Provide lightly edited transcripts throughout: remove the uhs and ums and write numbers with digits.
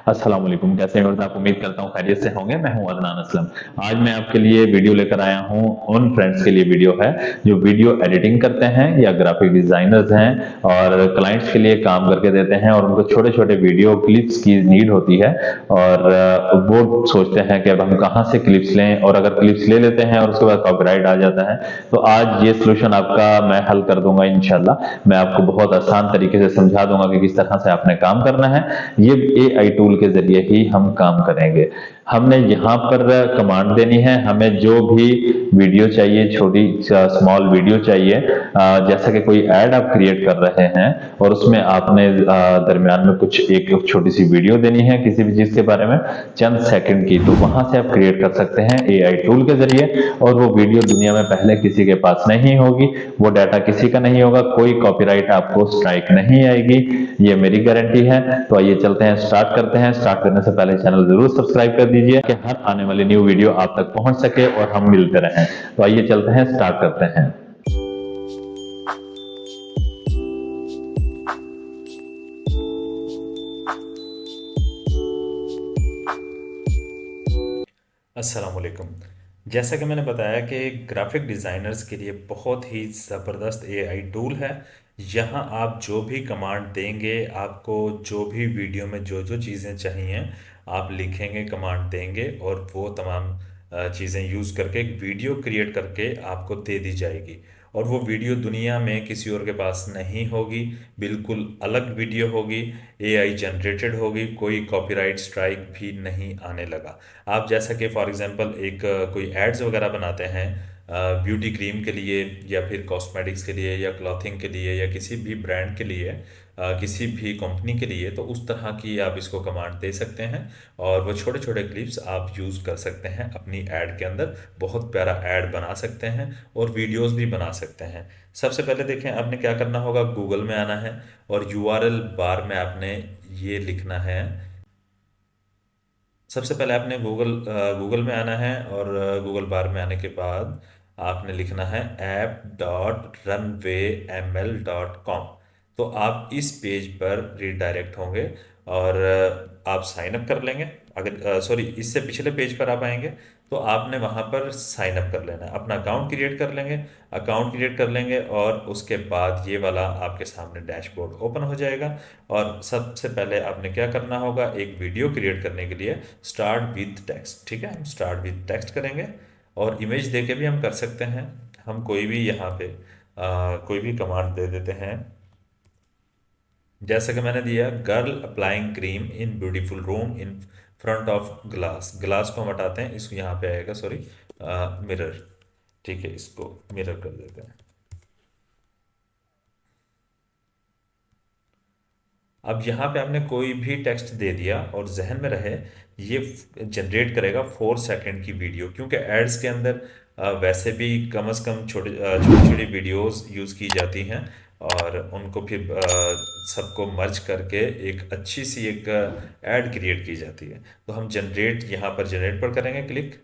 अस्सलाम वालेकुम, कैसे हैं और आप उम्मीद करता हूँ खैरियत से होंगे। मैं हूँ अदनान असलम। आज मैं आपके लिए वीडियो लेकर आया हूँ। उन फ्रेंड्स के लिए वीडियो है जो वीडियो एडिटिंग करते हैं या ग्राफिक डिजाइनर्स हैं और क्लाइंट्स के लिए काम करके देते हैं और उनको छोटे छोटे वीडियो क्लिप्स की नीड होती है। और वो सोचते हैं कि अब हम कहाँ से क्लिप्स लें, और अगर क्लिप्स ले लेते हैं और उसके बाद कॉपीराइट आ जाता है, तो आज ये सोल्यूशन आपका मैं हल कर दूंगा इंशाल्लाह। मैं आपको बहुत आसान तरीके से समझा दूंगा कि किस तरह से आपने काम करना है। ये एआई टूल के जरिए ही हम काम करेंगे। हमने यहाँ पर कमांड देनी है, हमें जो भी वीडियो चाहिए, छोटी स्मॉल वीडियो चाहिए, जैसा कि कोई ऐड आप क्रिएट कर रहे हैं और उसमें आपने दरमियान में कुछ एक छोटी सी वीडियो देनी है किसी भी चीज के बारे में, चंद सेकंड की, तो वहां से आप क्रिएट कर सकते हैं एआई टूल के जरिए। और वो वीडियो दुनिया में पहले किसी के पास नहीं होगी, वो डाटा किसी का नहीं होगा, कोई कॉपीराइट आपको स्ट्राइक नहीं आएगी, ये मेरी गारंटी है। तो आइए चलते हैं, स्टार्ट करते हैं। स्टार्ट करने से पहले चैनल जरूर सब्सक्राइब कर दीजिए कि हर आने वाली न्यू वीडियो आप तक पहुंच सके और हम मिलते रहें। तो आइए चलते हैं, स्टार्ट करते हैं। अस्सलाम वालेकुम। जैसा कि मैंने बताया कि ग्राफिक डिज़ाइनर्स के लिए बहुत ही ज़बरदस्त एआई टूल है। यहाँ आप जो भी कमांड देंगे, आपको जो भी वीडियो में जो जो चीज़ें चाहिए आप लिखेंगे, कमांड देंगे और वो तमाम चीज़ें यूज़ करके एक वीडियो क्रिएट करके आपको दे दी जाएगी। और वो वीडियो दुनिया में किसी और के पास नहीं होगी, बिल्कुल अलग वीडियो होगी, एआई जनरेटेड होगी, कोई कॉपीराइट स्ट्राइक भी नहीं आने लगा। आप जैसा कि फॉर एग्जांपल एक कोई एड्स वगैरह बनाते हैं ब्यूटी क्रीम के लिए या फिर कॉस्मेटिक्स के लिए या क्लॉथिंग के लिए या किसी भी ब्रांड के लिए, किसी भी कंपनी के लिए, तो उस तरह की आप इसको कमांड दे सकते हैं और वो छोटे छोटे क्लिप्स आप यूज़ कर सकते हैं अपनी ऐड के अंदर। बहुत प्यारा ऐड बना सकते हैं और वीडियोस भी बना सकते हैं। सबसे पहले देखें, आपने क्या करना होगा, गूगल में आना है और यूआरएल बार में आपने ये लिखना है। सबसे पहले आपने गूगल में आना है और गूगल बार में आने के बाद आपने लिखना है app.runwayML.com। तो आप इस पेज पर रीडायरेक्ट होंगे और आप साइन अप कर लेंगे। अगर सॉरी, इससे पिछले पेज पर आप आएंगे तो आपने वहाँ पर साइन अप कर लेना है, अपना अकाउंट क्रिएट कर लेंगे। अकाउंट क्रिएट कर लेंगे और उसके बाद ये वाला आपके सामने डैशबोर्ड ओपन हो जाएगा। और सबसे पहले आपने क्या करना होगा, एक वीडियो क्रिएट करने के लिए स्टार्ट विद टेक्स्ट, ठीक है, हम स्टार्ट विद टेक्स्ट करेंगे। और इमेज दे के भी हम कर सकते हैं। हम कोई भी यहाँ पे कोई भी कमांड दे देते हैं। जैसा कि मैंने दिया, girl applying cream in beautiful room in front of glass. Glass को हम हटाते हैं, इसको यहाँ पे आएगा, सॉरी, मिरर। ठीक है, इसको मिरर कर देते हैं। अब यहाँ पे आपने कोई भी टेक्स्ट दे दिया और जहन में रहे, ये जनरेट करेगा 4 सेकंड की वीडियो, क्योंकि एड्स के अंदर वैसे भी कम से कम छोटी छोटी वीडियोस यूज़ की जाती हैं और उनको फिर सबको मर्ज करके एक अच्छी सी एक ऐड क्रिएट की जाती है। तो हम जनरेट, यहाँ पर जनरेट पर करेंगे क्लिक।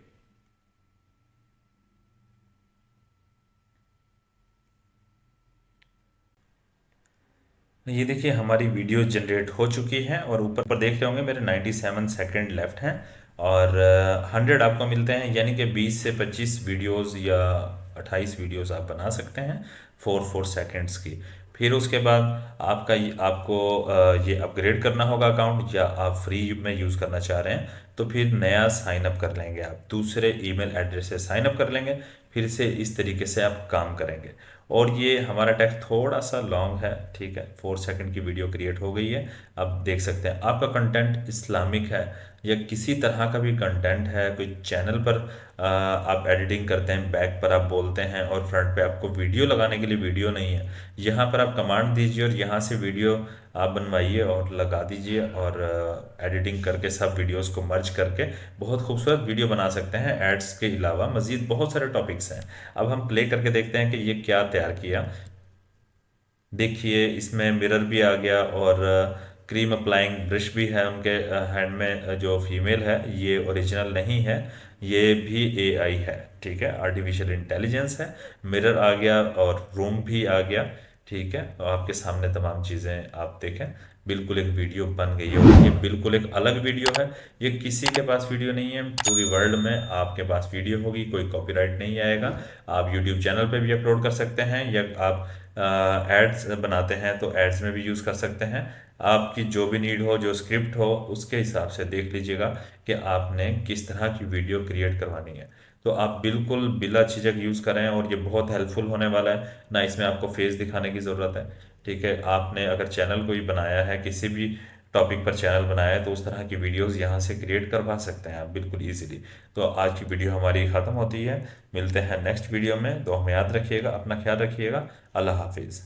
ये देखिए, हमारी वीडियो जनरेट हो चुकी है और ऊपर पर देख रहे होंगे मेरे 97 सेकंड लेफ्ट हैं और 100 आपको मिलते हैं, यानी कि 20 से 25 वीडियोस या 28 वीडियोस आप बना सकते हैं 4 4 सेकंड्स की। फिर उसके बाद आपको ये अपग्रेड करना होगा अकाउंट, या आप फ्री में यूज़ करना चाह रहे हैं तो फिर नया साइन अप कर लेंगे, आप दूसरे ईमेल एड्रेस से साइन अप कर लेंगे। फिर से इस तरीके से आप काम करेंगे। और ये हमारा टेक्स्ट थोड़ा सा लॉन्ग है, ठीक है, 4 सेकंड की वीडियो क्रिएट हो गई है। अब देख सकते हैं आपका कंटेंट इस्लामिक है या किसी तरह का भी कंटेंट है, कोई चैनल पर आप एडिटिंग करते हैं, बैक पर आप बोलते हैं और फ्रंट पे आपको वीडियो लगाने के लिए वीडियो नहीं है, यहाँ पर आप कमांड दीजिए और यहाँ से वीडियो आप बनवाइए और लगा दीजिए और एडिटिंग करके सब वीडियोस को मर्ज करके बहुत खूबसूरत वीडियो बना सकते हैं। एड्स के अलावा मज़ीद बहुत सारे टॉपिक्स हैं। अब हम प्ले करके देखते हैं कि ये क्या तैयार किया। देखिए, इसमें मिरर भी आ गया और क्रीम अप्लाइंग ब्रश भी है उनके हैंड में। जो फीमेल है ये ओरिजिनल नहीं है, ये भी एआई है, ठीक है, आर्टिफिशियल इंटेलिजेंस है। मिरर आ गया और रूम भी आ गया, ठीक है, और आपके सामने तमाम चीज़ें आप देखें। बिल्कुल एक वीडियो बन गई है और ये बिल्कुल एक अलग वीडियो है। ये किसी के पास वीडियो नहीं है, पूरी वर्ल्ड में आपके पास वीडियो होगी, कोई कॉपीराइट नहीं आएगा। आप यूट्यूब चैनल पे भी अपलोड कर सकते हैं, या आप एड्स बनाते हैं तो एड्स में भी यूज़ कर सकते हैं। आपकी जो भी नीड हो, जो स्क्रिप्ट हो, उसके हिसाब से देख लीजिएगा कि आपने किस तरह की वीडियो क्रिएट करवानी है। तो आप बिल्कुल बिला झिझक यूज़ करें, और ये बहुत हेल्पफुल होने वाला है ना। इसमें आपको फेस दिखाने की ज़रूरत है। ठीक है, आपने अगर चैनल कोई बनाया है, किसी भी टॉपिक पर चैनल बनाया है, तो उस तरह की वीडियोस यहाँ से क्रिएट करवा सकते हैं आप बिल्कुल इजीली। तो आज की वीडियो हमारी ख़त्म होती है। मिलते हैं नेक्स्ट वीडियो में। तो हमें याद रखिएगा, अपना ख्याल रखिएगा। अल्लाह हाफिज़।